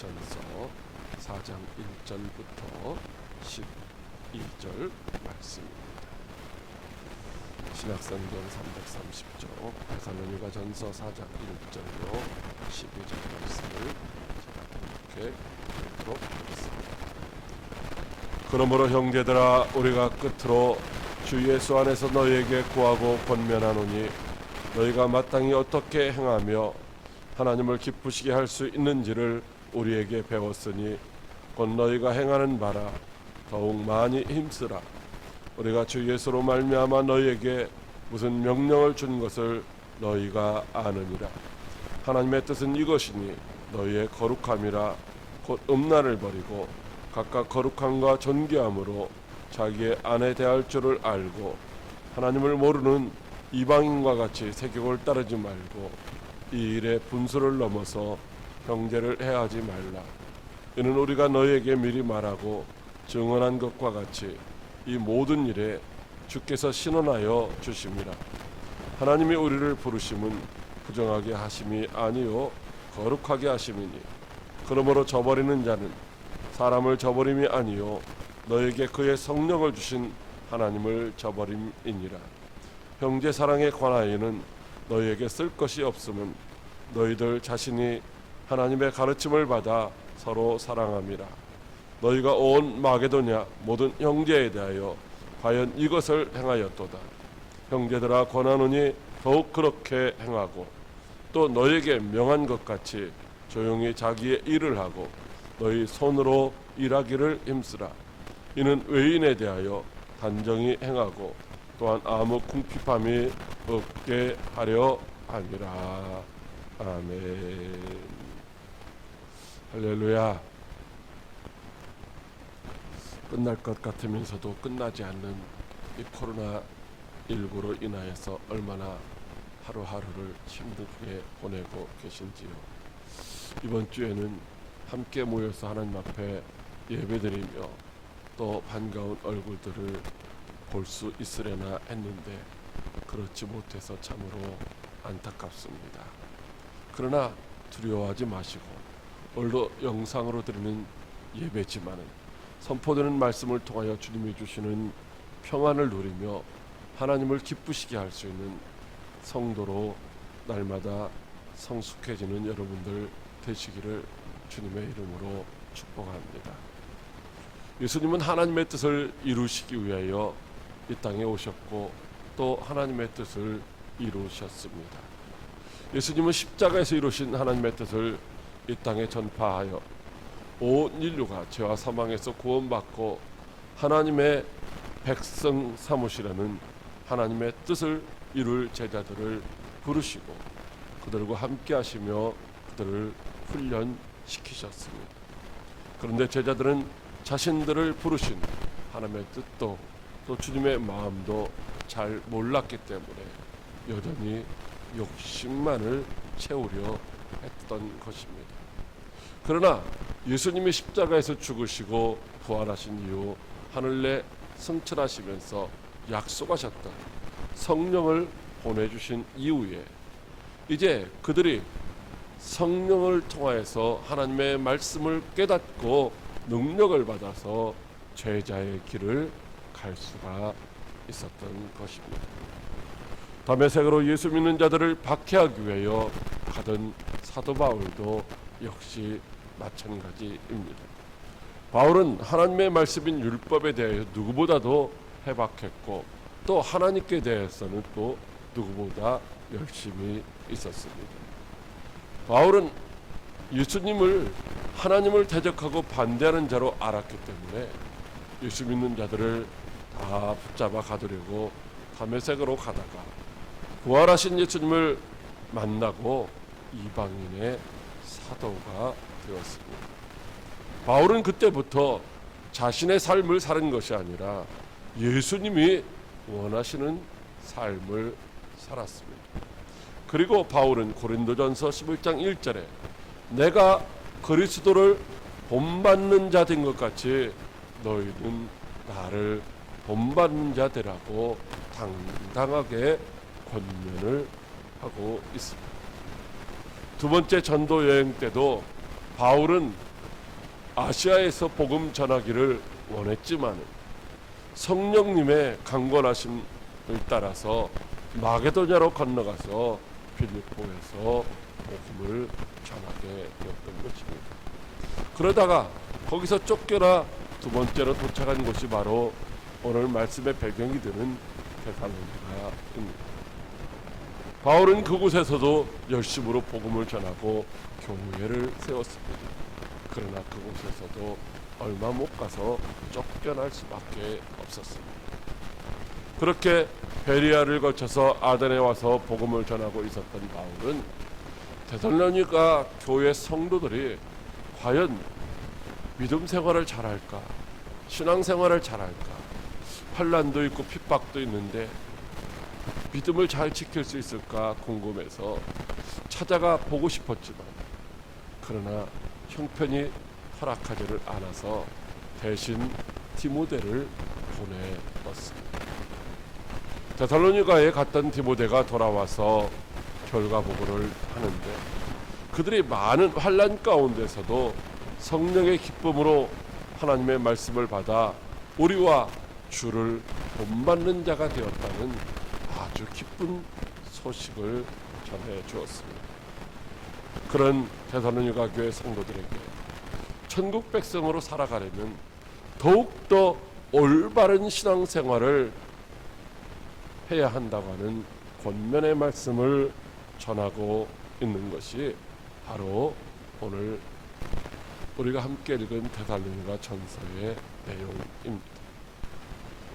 전서 4장 1절부터 12절 말씀입니다. 신학성경 330쪽 데살로니가 전서 4장 1절로 12절 말씀을 제가 이렇게 읽도록 하겠습니다. 그러므로 형제들아, 우리가 끝으로 주 예수 안에서 너희에게 구하고 권면하노니 너희가 마땅히 어떻게 행하며 하나님을 기쁘시게 할 수 있는지를 우리에게 배웠으니 곧 너희가 행하는 바라 더욱 많이 힘쓰라. 우리가 주 예수로 말미암아 너희에게 무슨 명령을 준 것을 너희가 아느니라. 하나님의 뜻은 이것이니 너희의 거룩함이라 곧 음란을 버리고 각각 거룩함과 존귀함으로 자기의 아내 대할 줄을 알고 하나님을 모르는 이방인과 같이 세격을 따르지 말고 이 일에 분수를 넘어서 형제를 해하지 말라. 이는 우리가 너희에게 미리 말하고 증언한 것과 같이 이 모든 일에 주께서 신원하여 주심이라. 하나님이 우리를 부르심은 부정하게 하심이 아니요 거룩하게 하심이니 그러므로 저버리는 자는 사람을 저버림이 아니요 너에게 그의 성령을 주신 하나님을 저버림이니라. 형제 사랑에 관하여는 너희에게 쓸 것이 없음은 너희들 자신이 하나님의 가르침을 받아 서로 사랑함이라. 너희가 온 마게도냐 모든 형제에 대하여 과연 이것을 행하였도다. 형제들아, 권하노니 더욱 그렇게 행하고 또 너희에게 명한 것 같이 조용히 자기의 일을 하고 너희 손으로 일하기를 힘쓰라. 이는 외인에 대하여 단정히 행하고 또한 아무 궁핍함이 없게 하려 함이라. 아멘. 할렐루야. 끝날 것 같으면서도 끝나지 않는 이 코로나19로 인하여서 얼마나 하루하루를 힘들게 보내고 계신지요. 이번 주에는 함께 모여서 하나님 앞에 예배드리며 또 반가운 얼굴들을 볼 수 있으려나 했는데 그렇지 못해서 참으로 안타깝습니다. 그러나 두려워하지 마시고 오늘도 영상으로 드리는 예배지만은 선포되는 말씀을 통하여 주님이 주시는 평안을 누리며 하나님을 기쁘시게 할 수 있는 성도로 날마다 성숙해지는 여러분들 되시기를 주님의 이름으로 축복합니다. 예수님은 하나님의 뜻을 이루시기 위하여 이 땅에 오셨고 또 하나님의 뜻을 이루셨습니다. 예수님은 십자가에서 이루신 하나님의 뜻을 이 땅에 전파하여 온 인류가 죄와 사망에서 구원받고 하나님의 백성 삼으시라는 하나님의 뜻을 이룰 제자들을 부르시고 그들과 함께 하시며 그들을 훈련시키셨습니다. 그런데 제자들은 자신들을 부르신 하나님의 뜻도 또 주님의 마음도 잘 몰랐기 때문에 여전히 욕심만을 채우려 했던 것입니다. 그러나 예수님이 십자가에서 죽으시고 부활하신 이후 하늘에 승천하시면서 약속하셨던 성령을 보내주신 이후에 이제 그들이 성령을 통하여서 하나님의 말씀을 깨닫고 능력을 받아서 제자의 길을 갈 수가 있었던 것입니다. 다메섹으로 예수 믿는 자들을 박해하기 위하여 가던 사도 바울도 역시 마찬가지입니다. 바울은 하나님의 말씀인 율법에 대해 누구보다도 해박했고 또 하나님께 대해서는 또 누구보다 열심히 있었습니다. 바울은 예수님을 하나님을 대적하고 반대하는 자로 알았기 때문에 예수 믿는 자들을 다 붙잡아 가두려고 다메섹으로 가다가 부활하신 예수님을 만나고 이방인의 사도가 되었습니다. 바울은 그때부터 자신의 삶을 사는 것이 아니라 예수님이 원하시는 삶을 살았습니다. 그리고 바울은 고린도전서 11장 1절에 내가 그리스도를 본받는 자 된 것 같이 너희는 나를 본받는 자 되라고 당당하게 권면을 하고 있습니다. 두 번째 전도 여행 때도 바울은 아시아에서 복음 전하기를 원했지만 성령님의 강권하심을 따라서 마게도냐로 건너가서 빌립보에서 복음을 전하게 되었던 것입니다. 그러다가 거기서 쫓겨나 두 번째로 도착한 곳이 바로 오늘 말씀의 배경이 되는 데살로니가입니다. 바울은 그곳에서도 열심으로 복음을 전하고 교회를 세웠습니다. 그러나 그곳에서도 얼마 못 가서 쫓겨날 수밖에 없었습니다. 그렇게 베리아를 거쳐서 아덴에 와서 복음을 전하고 있었던 바울은 데살로니가 교회 성도들이 과연 믿음 생활을 잘할까, 신앙 생활을 잘할까, 환난도 있고 핍박도 있는데 믿음을 잘 지킬 수 있을까 궁금해서 찾아가 보고 싶었지만 그러나 형편이 허락하지를 않아서 대신 디모데를 보내었습니다. 데살로니가에 갔던 디모데가 돌아와서 결과 보고를 하는데 그들이 많은 환난 가운데서도 성령의 기쁨으로 하나님의 말씀을 받아 우리와 주를 본받는 자가 되었다는 아주 기쁜 소식을 전해 주었습니다. 그런 데살로니가 교회 성도들에게 천국 백성으로 살아가려면 더욱더 올바른 신앙생활을 해야 한다고 하는 권면의 말씀을 전하고 있는 것이 바로 오늘 우리가 함께 읽은 데살로니가 전서의 내용입니다.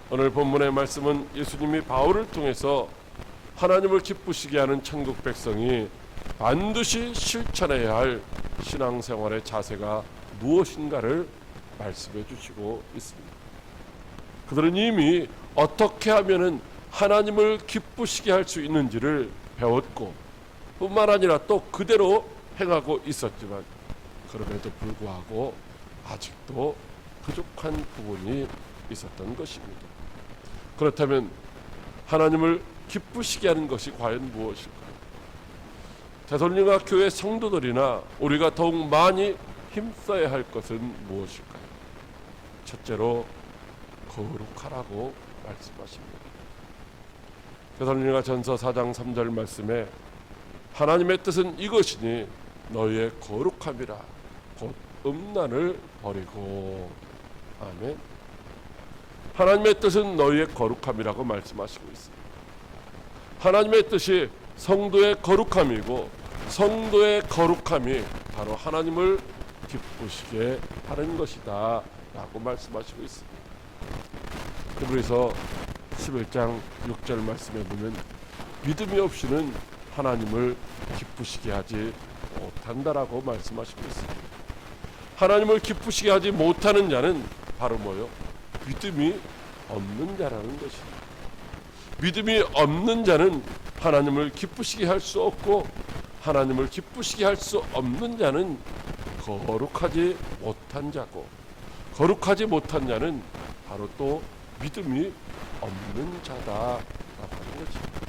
오늘 본문의 말씀은 예수님이 바울을 통해서 하나님을 기쁘시게 하는 천국 백성이 반드시 실천해야 할 신앙생활의 자세가 무엇인가를 말씀해 주시고 있습니다. 그들은 이미 어떻게 하면은 하나님을 기쁘시게 할 수 있는지를 배웠고 뿐만 아니라 또 그대로 행하고 있었지만 그럼에도 불구하고 아직도 부족한 부분이 있었던 것입니다. 그렇다면 하나님을 기쁘시게 하는 것이 과연 무엇일까요? 데살로니가 교회 성도들이나 우리가 더욱 많이 힘써야 할 것은 무엇일까요? 첫째로 거룩하라고 말씀하십니다. 데살로니가 전서 4장 3절 말씀에 하나님의 뜻은 이것이니 너희의 거룩함이라 곧 음란을 버리고. 아멘. 하나님의 뜻은 너희의 거룩함이라고 말씀하시고 있습니다. 하나님의 뜻이 성도의 거룩함이고 성도의 거룩함이 바로 하나님을 기쁘시게 하는 것이다 라고 말씀하시고 있습니다. 그래서 11장 6절 말씀에 보면 믿음이 없이는 하나님을 기쁘시게 하지 못한다라고 말씀하시고 있습니다. 하나님을 기쁘시게 하지 못하는 자는 바로 뭐요? 믿음이 없는 자라는 것입니다. 믿음이 없는 자는 하나님을 기쁘시게 할 수 없고 하나님을 기쁘시게 할 수 없는 자는 거룩하지 못한 자고 거룩하지 못한 자는 바로 또 믿음이 없는 자다라고 하는 것입니다.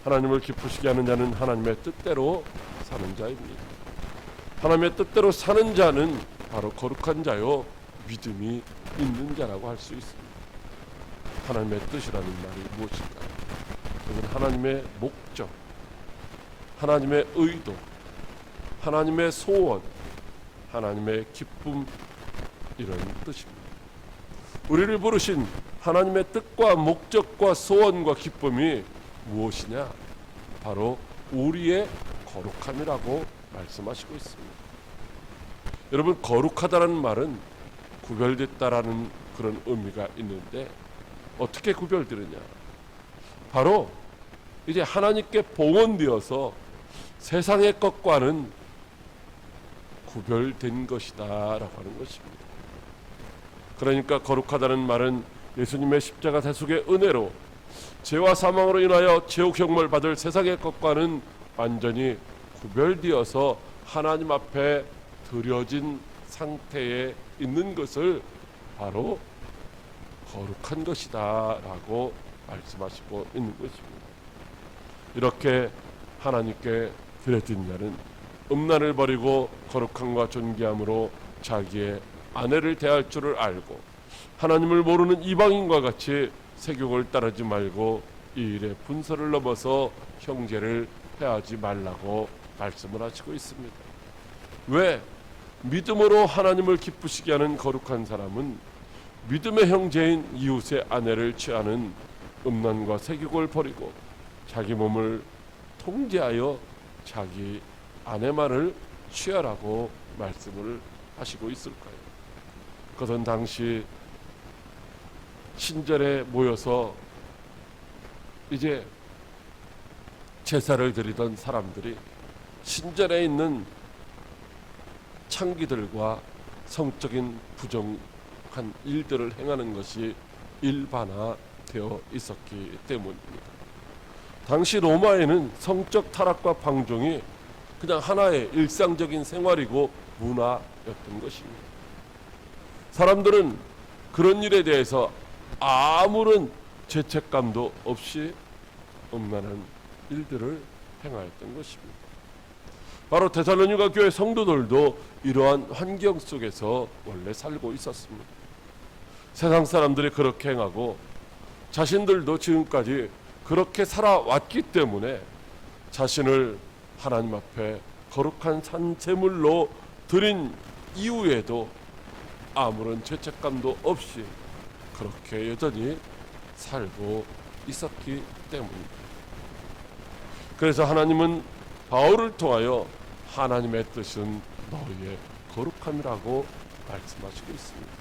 하나님을 기쁘시게 하는 자는 하나님의 뜻대로 사는 자입니다. 하나님의 뜻대로 사는 자는 바로 거룩한 자요 믿음이 있는 자라고 할 수 있습니다. 하나님의 뜻이라는 말이 무엇일까요? 그건 하나님의 목적, 하나님의 의도, 하나님의 소원, 하나님의 기쁨 이런 뜻입니다. 우리를 부르신 하나님의 뜻과 목적과 소원과 기쁨이 무엇이냐? 바로 우리의 거룩함이라고 말씀하시고 있습니다. 여러분, 거룩하다라는 말은 구별됐다라는 그런 의미가 있는데 어떻게 구별되느냐? 바로 이제 하나님께 봉헌되어서 세상의 것과는 구별된 것이다라고 하는 것입니다. 그러니까 거룩하다는 말은 예수님의 십자가 대속의 은혜로 죄와 사망으로 인하여 지옥형벌 받을 세상의 것과는 완전히 구별되어서 하나님 앞에 드려진 상태에 있는 것을 바로 거룩한 것이다 라고 말씀하시고 있는 것입니다. 이렇게 하나님께 드려진 자는 음란을 버리고 거룩함과 존귀함으로 자기의 아내를 대할 줄을 알고 하나님을 모르는 이방인과 같이 세욕을 따르지 말고 이 일의 분서를 넘어서 형제를 해하지 말라고 말씀을 하시고 있습니다. 왜? 믿음으로 하나님을 기쁘시게 하는 거룩한 사람은 믿음의 형제인 이웃의 아내를 취하는 음란과 세욕을 버리고 자기 몸을 통제하여 자기 아내만을 취하라고 말씀을 하시고 있을까요? 그것은 당시 신전에 모여서 이제 제사를 드리던 사람들이 신전에 있는 창기들과 성적인 부정한 일들을 행하는 것이 일반화되어 있었기 때문입니다. 당시 로마에는 성적 타락과 방종이 그냥 하나의 일상적인 생활이고 문화였던 것입니다. 사람들은 그런 일에 대해서 아무런 죄책감도 없이 음란한 일들을 행하였던 것입니다. 바로 데살로니가 교회 성도들도 이러한 환경 속에서 원래 살고 있었습니다. 세상 사람들이 그렇게 행하고 자신들도 지금까지 그렇게 살아왔기 때문에 자신을 하나님 앞에 거룩한 산제물로 드린 이후에도 아무런 죄책감도 없이 그렇게 여전히 살고 있었기 때문입니다. 그래서 하나님은 바울을 통하여 하나님의 뜻은 너희의 거룩함이라고 말씀하시고 있습니다.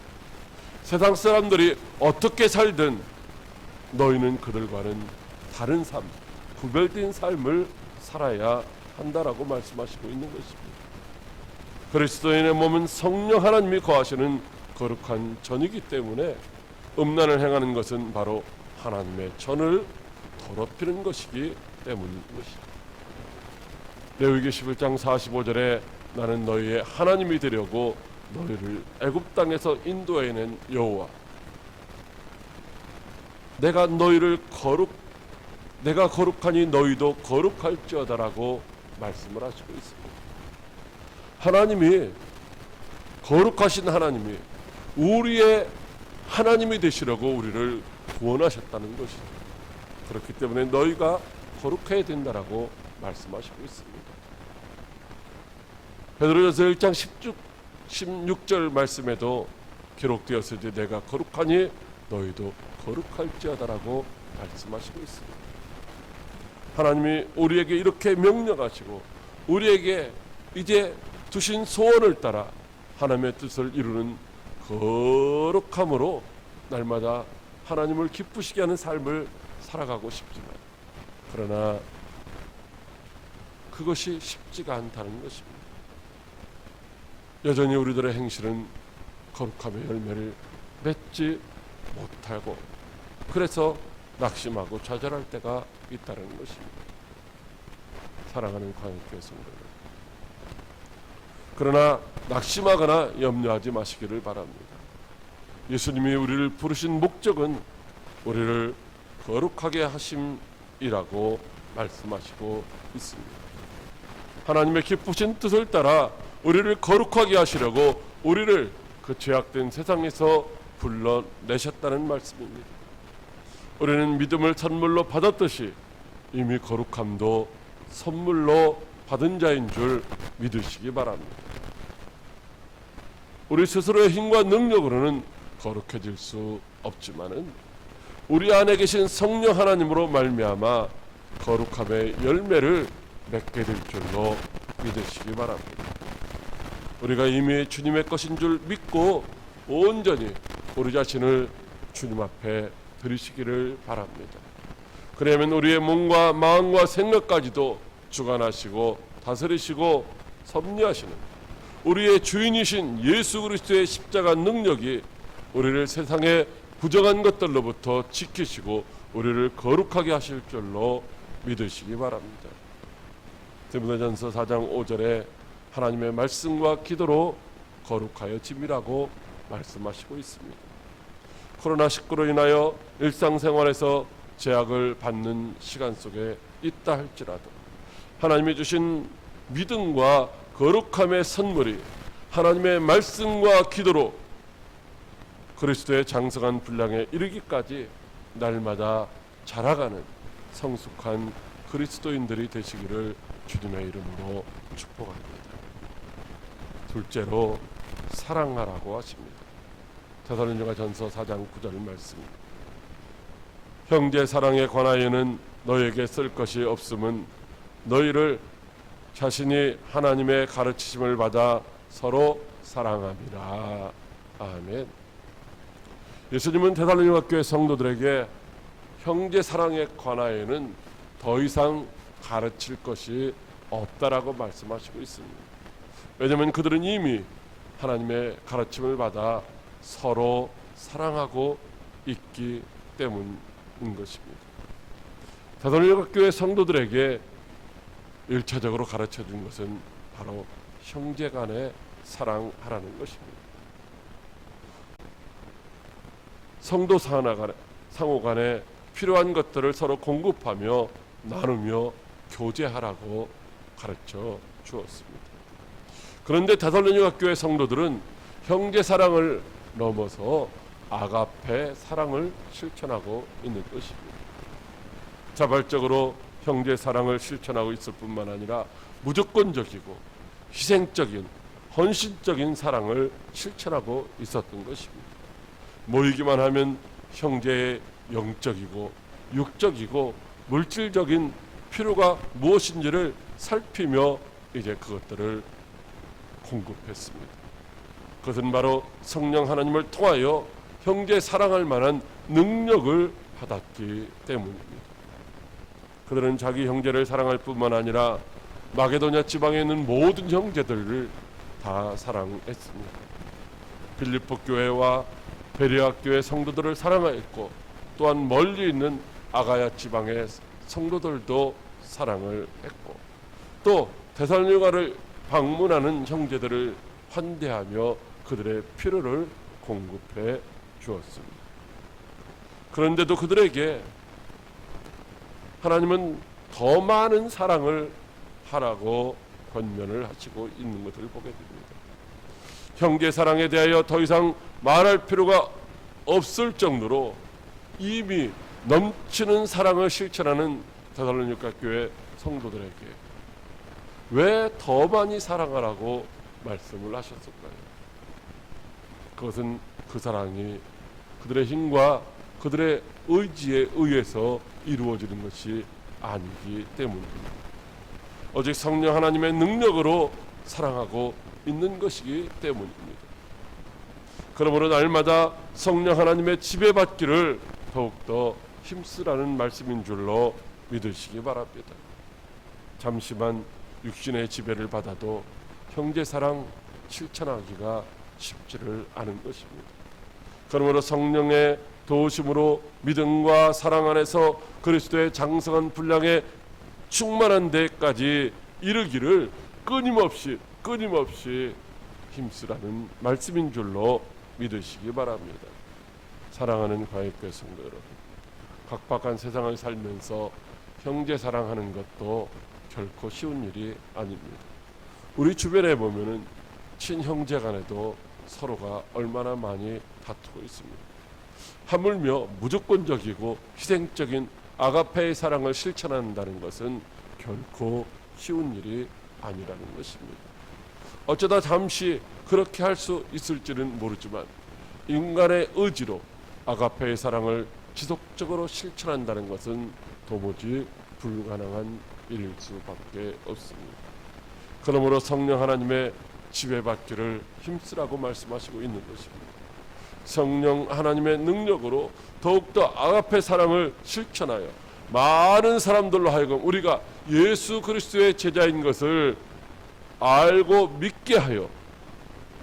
세상 사람들이 어떻게 살든 너희는 그들과는 다른 삶, 구별된 삶을 살아야 한다라고 말씀하시고 있는 것입니다. 그리스도인의 몸은 성령 하나님이 거하시는 거룩한 전이기 때문에 음란을 행하는 것은 바로 하나님의 전을 더럽히는 것이기 때문인 것이다. 레위기 11장 45절에 나는 너희의 하나님이 되려고 너희를 애굽 땅에서 인도해낸 여호와 내가 거룩하니 너희도 거룩할지어다라고 말씀을 하시고 있습니다. 하나님이 거룩하신 하나님이 우리의 하나님이 되시려고 우리를 구원하셨다는 것이죠. 그렇기 때문에 너희가 거룩해야 된다라고 말씀하시고 있습니다. 베드로전서 1장 16절 말씀에도 기록되었으되 내가 거룩하니 너희도 거룩할지어다라고 말씀하시고 있습니다. 하나님이 우리에게 이렇게 명령하시고 우리에게 이제 두신 소원을 따라 하나님의 뜻을 이루는 거룩함으로 날마다 하나님을 기쁘시게 하는 삶을 살아가고 싶지만 그러나 그것이 쉽지가 않다는 것입니다. 여전히 우리들의 행실은 거룩함의 열매를 맺지 못하고 그래서 낙심하고 좌절할 때가 있다는 것입니다. 사랑하는 광역교회 성도들, 그러나 낙심하거나 염려하지 마시기를 바랍니다. 예수님이 우리를 부르신 목적은 우리를 거룩하게 하심이라고 말씀하시고 있습니다. 하나님의 기쁘신 뜻을 따라 우리를 거룩하게 하시려고 우리를 그 죄악된 세상에서 불러내셨다는 말씀입니다. 우리는 믿음을 선물로 받았듯이 이미 거룩함도 선물로 받은 자인 줄 믿으시기 바랍니다. 우리 스스로의 힘과 능력으로는 거룩해질 수 없지만은 우리 안에 계신 성령 하나님으로 말미암아 거룩함의 열매를 맺게 될 줄로 믿으시기 바랍니다. 우리가 이미 주님의 것인 줄 믿고 온전히 우리 자신을 주님 앞에 드리시기를 바랍니다. 그러면 우리의 몸과 마음과 생각까지도 주관하시고 다스리시고 섭리하시는 우리의 주인이신 예수 그리스도의 십자가 능력이 우리를 세상의 부정한 것들로부터 지키시고 우리를 거룩하게 하실 줄로 믿으시기 바랍니다. 디모데전서 4장 5절에 하나님의 말씀과 기도로 거룩하여 짐이라고 말씀하시고 있습니다. 코로나19로 인하여 일상생활에서 제약을 받는 시간 속에 있다 할지라도 하나님이 주신 믿음과 거룩함의 선물이 하나님의 말씀과 기도로 그리스도의 장성한 분량에 이르기까지 날마다 자라가는 성숙한 그리스도인들이 되시기를 주님의 이름으로 축복합니다. 둘째로 사랑하라고 하십니다. 데살로니가전서 4장 9절 말씀입니다. 형제 사랑에 관하여는 너에게 쓸 것이 없음은 너희를 자신이 하나님의 가르치심을 받아 서로 사랑함이라. 아멘. 예수님은 데살로니가 교회 성도들에게 형제 사랑에 관하여는 더 이상 가르칠 것이 없다라고 말씀하시고 있습니다. 왜냐하면 그들은 이미 하나님의 가르침을 받아 서로 사랑하고 있기 때문인 것입니다. 데살로니가 교회 성도들에게 1차적으로 가르쳐 준 것은 바로 형제간에 사랑하라는 것입니다. 성도 상호 간에 필요한 것들을 서로 공급하며 나누며 교제하라고 가르쳐 주었습니다. 그런데 데살로니가 교회 성도들은 형제 사랑을 넘어서 아가페 사랑을 실천하고 있는 것입니다. 자발적으로 형제 사랑을 실천하고 있을 뿐만 아니라 무조건적이고 희생적인 헌신적인 사랑을 실천하고 있었던 것입니다. 모이기만 하면 형제의 영적이고 육적이고 물질적인 필요가 무엇인지를 살피며 이제 그것들을 공급했습니다. 그것은 바로 성령 하나님을 통하여 형제 사랑할 만한 능력을 받았기 때문입니다. 그들은 자기 형제를 사랑할 뿐만 아니라 마게도냐 지방에 있는 모든 형제들을 다 사랑했습니다. 빌립보 교회와 베레아 교회 성도들을 사랑하였고 또한 멀리 있는 아가야 지방의 성도들도 사랑을 했고 또 데살로니가를 방문하는 형제들을 환대하며 그들의 필요를 공급해 주었습니다. 그런데도 그들에게 하나님은 더 많은 사랑을 하라고 권면을 하시고 있는 것을 보게 됩니다. 형제 사랑에 대하여 더 이상 말할 필요가 없을 정도로 이미 넘치는 사랑을 실천하는 데살로니가 교회 성도들에게 왜 더 많이 사랑하라고 말씀을 하셨을까요? 그것은 그 사랑이 그들의 힘과 그들의 의지에 의해서 이루어지는 것이 아니기 때문입니다. 오직 성령 하나님의 능력으로 사랑하고 있는 것이기 때문입니다. 그러므로 날마다 성령 하나님의 지배받기를 더욱더 힘쓰라는 말씀인 줄로 믿으시기 바랍니다. 잠시만 육신의 지배를 받아도 형제사랑 실천하기가 쉽지를 않은 것입니다. 그러므로 성령의 도우심으로 믿음과 사랑 안에서 그리스도의 장성한 분량에 충만한 데까지 이르기를 끊임없이 힘쓰라는 말씀인 줄로 믿으시기 바랍니다. 사랑하는 과학교회 성도 여러분, 각박한 세상을 살면서 형제 사랑하는 것도 결코 쉬운 일이 아닙니다. 우리 주변에 보면은 친형제 간에도 서로가 얼마나 많이 다투고 있습니다. 하물며 무조건적이고 희생적인 아가페의 사랑을 실천한다는 것은 결코 쉬운 일이 아니라는 것입니다. 어쩌다 잠시 그렇게 할 수 있을지는 모르지만 인간의 의지로 아가페의 사랑을 지속적으로 실천한다는 것은 도무지 불가능한 일일 수밖에 없습니다. 그러므로 성령 하나님의 지배받기를 힘쓰라고 말씀하시고 있는 것입니다. 성령 하나님의 능력으로 더욱더 아가페 사랑을 실천하여 많은 사람들로 하여금 우리가 예수 그리스도의 제자인 것을 알고 믿게 하여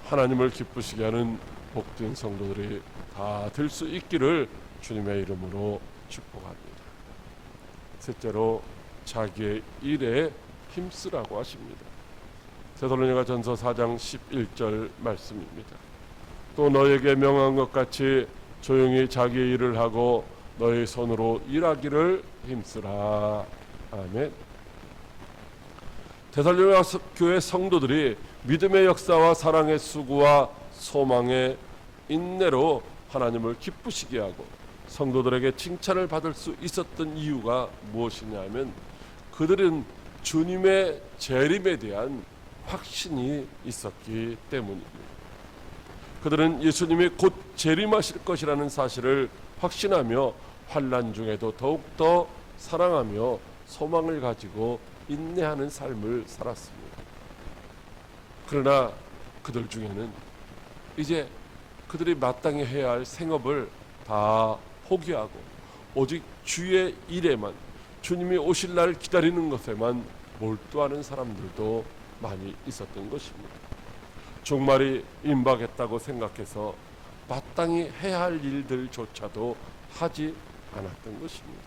하나님을 기쁘시게 하는 복된 성도들이 다 될 수 있기를 주님의 이름으로 축복합니다. 셋째로 자기의 일에 힘쓰라고 하십니다. 데살로니가전서 4장 11절 말씀입니다. 또 너에게 명한 것 같이 조용히 자기의 일을 하고 너의 손으로 일하기를 힘쓰라. 아멘. 데살로니가 교회 성도들이 믿음의 역사와 사랑의 수고와 소망의 인내로 하나님을 기쁘시게 하고 성도들에게 칭찬을 받을 수 있었던 이유가 무엇이냐면 그들은 주님의 재림에 대한 확신이 있었기 때문입니다. 그들은 예수님이 곧 재림하실 것이라는 사실을 확신하며 환난 중에도 더욱더 사랑하며 소망을 가지고 인내하는 삶을 살았습니다. 그러나 그들 중에는 이제 그들이 마땅히 해야 할 생업을 다 포기하고 오직 주의 일에만, 주님이 오실 날 기다리는 것에만 몰두하는 사람들도 많이 있었던 것입니다. 종말이 임박했다고 생각해서 마땅히 해야 할 일들조차도 하지 않았던 것입니다.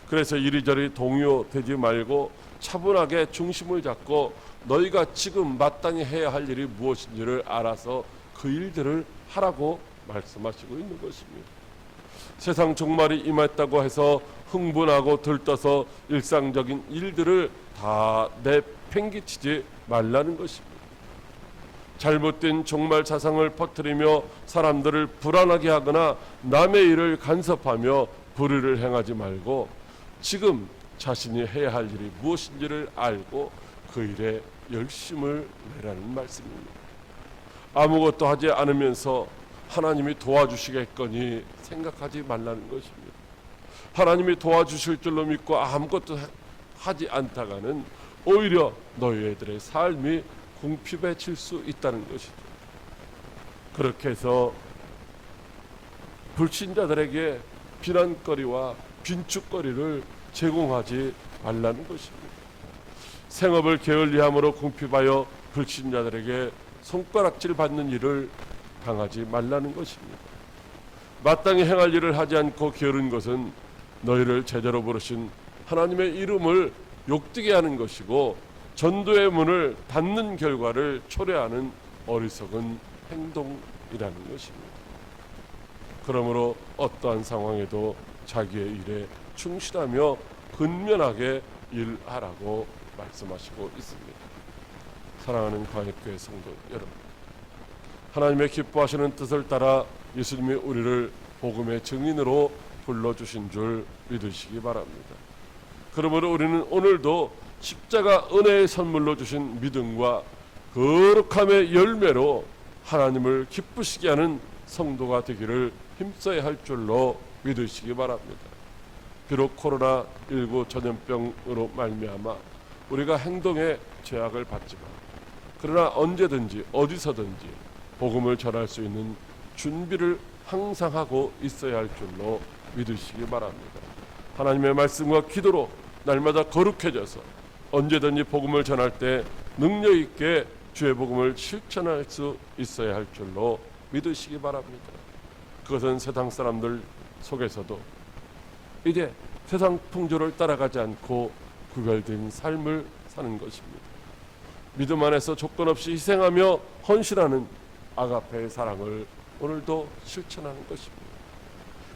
그래서 이리저리 동요되지 말고 차분하게 중심을 잡고 너희가 지금 마땅히 해야 할 일이 무엇인지를 알아서 그 일들을 하라고 말씀하시고 있는 것입니다. 세상 종말이 임했다고 해서 흥분하고 들떠서 일상적인 일들을 다 내팽개치지 말라는 것입니다. 잘못된 종말 사상을 퍼뜨리며 사람들을 불안하게 하거나 남의 일을 간섭하며 불의를 행하지 말고 지금 자신이 해야 할 일이 무엇인지를 알고 그 일에 열심을 내라는 말씀입니다. 아무것도 하지 않으면서 하나님이 도와주시겠거니 생각하지 말라는 것입니다. 하나님이 도와주실 줄로 믿고 아무것도 하지 않다가는 오히려 너희들의 삶이 궁핍해질 수 있다는 것이죠. 그렇게 해서 불신자들에게 비난거리와 빈축거리를 제공하지 말라는 것입니다. 생업을 게을리함으로 궁핍하여 불신자들에게 손가락질 받는 일을 당하지 말라는 것입니다. 마땅히 행할 일을 하지 않고 게으른 것은 너희를 제자로 부르신 하나님의 이름을 욕되게 하는 것이고 전도의 문을 닫는 결과를 초래하는 어리석은 행동이라는 것입니다. 그러므로 어떠한 상황에도 자기의 일에 충실하며 근면하게 일하라고 말씀하시고 있습니다. 사랑하는 광역교회 성도 여러분, 하나님의 기뻐하시는 뜻을 따라 예수님이 우리를 복음의 증인으로 불러주신 줄 믿으시기 바랍니다. 그러므로 우리는 오늘도 십자가 은혜의 선물로 주신 믿음과 거룩함의 열매로 하나님을 기쁘시게 하는 성도가 되기를 힘써야 할 줄로 믿으시기 바랍니다. 비록 코로나19 전염병으로 말미암아 우리가 행동에 제약을 받지만 그러나 언제든지 어디서든지 복음을 전할 수 있는 준비를 항상 하고 있어야 할 줄로 믿으시기 바랍니다. 하나님의 말씀과 기도로 날마다 거룩해져서 언제든지 복음을 전할 때 능력 있게 주의 복음을 실천할 수 있어야 할 줄로 믿으시기 바랍니다. 그것은 세상 사람들 속에서도 이제 세상 풍조를 따라가지 않고 구별된 삶을 사는 것입니다. 믿음 안에서 조건 없이 희생하며 헌신하는 아가페의 사랑을 오늘도 실천하는 것입니다.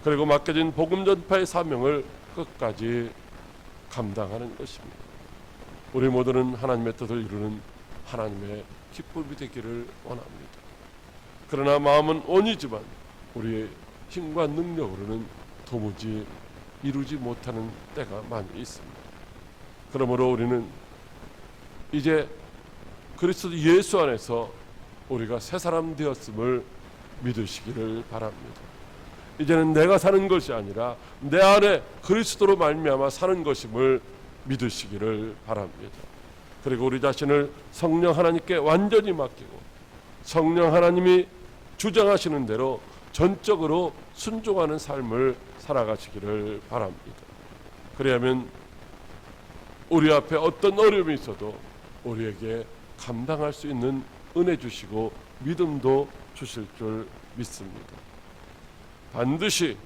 그리고 맡겨진 복음 전파의 사명을 끝까지 감당하는 것입니다. 우리 모두는 하나님의 뜻을 이루는 하나님의 기쁨이 되기를 원합니다. 그러나 마음은 원이지만 우리의 힘과 능력으로는 도무지 이루지 못하는 때가 많이 있습니다. 그러므로 우리는 이제 그리스도 예수 안에서 우리가 새 사람 되었음을 믿으시기를 바랍니다. 이제는 내가 사는 것이 아니라 내 안에 그리스도로 말미암아 사는 것임을 믿으시기를 바랍니다. 그리고 우리 자신을 성령 하나님께 완전히 맡기고 성령 하나님이 주장하시는 대로 전적으로 순종하는 삶을 살아가시기를 바랍니다. 그래야면 우리 앞에 어떤 어려움이 있어도 우리에게 감당할 수 있는 은혜 주시고 믿음도 주실 줄 믿습니다. 반드시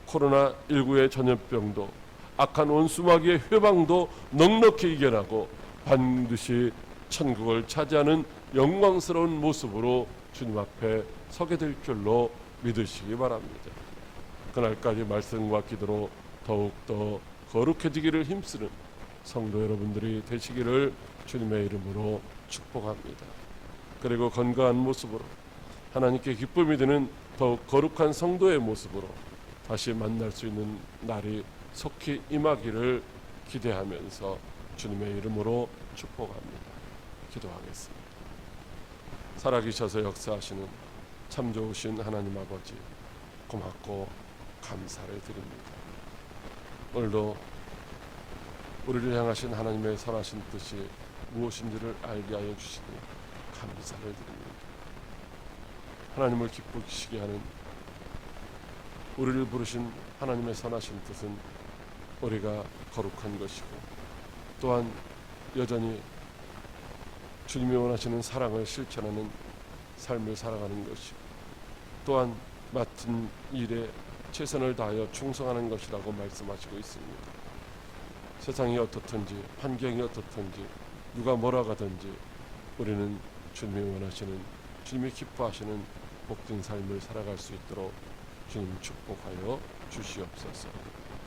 코로나19의 전염병도 악한 원수마귀의 회방도 넉넉히 이겨나고 반드시 천국을 차지하는 영광스러운 모습으로 주님 앞에 서게 될 줄로 믿으시기 바랍니다. 그날까지 말씀과 기도로 더욱더 거룩해지기를 힘쓰는 성도 여러분들이 되시기를 주님의 이름으로 축복합니다. 그리고 건강한 모습으로 하나님께 기쁨이 되는 더욱 거룩한 성도의 모습으로 다시 만날 수 있는 날이 속히 임하기를 기대하면서 주님의 이름으로 축복합니다. 기도하겠습니다. 살아계셔서 역사하시는 참 좋으신 하나님 아버지, 고맙고 감사를 드립니다. 오늘도 우리를 향하신 하나님의 선하신 뜻이 무엇인지를 알게 하여 주시니 감사를 드립니다. 하나님을 기쁘시게 하는 우리를 부르신 하나님의 선하신 뜻은 우리가 거룩한 것이고, 또한 여전히 주님이 원하시는 사랑을 실천하는 삶을 살아가는 것이고, 또한 맡은 일에 최선을 다하여 충성하는 것이라고 말씀하시고 있습니다. 세상이 어떻든지 환경이 어떻든지 누가 뭐라 하든지 우리는 주님이 원하시는, 주님이 기뻐하시는 복된 삶을 살아갈 수 있도록 주님 축복하여 주시옵소서.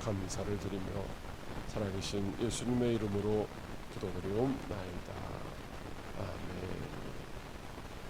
감사를 드리며 살아계신 예수님의 이름으로 기도드리옵나이다. 아멘.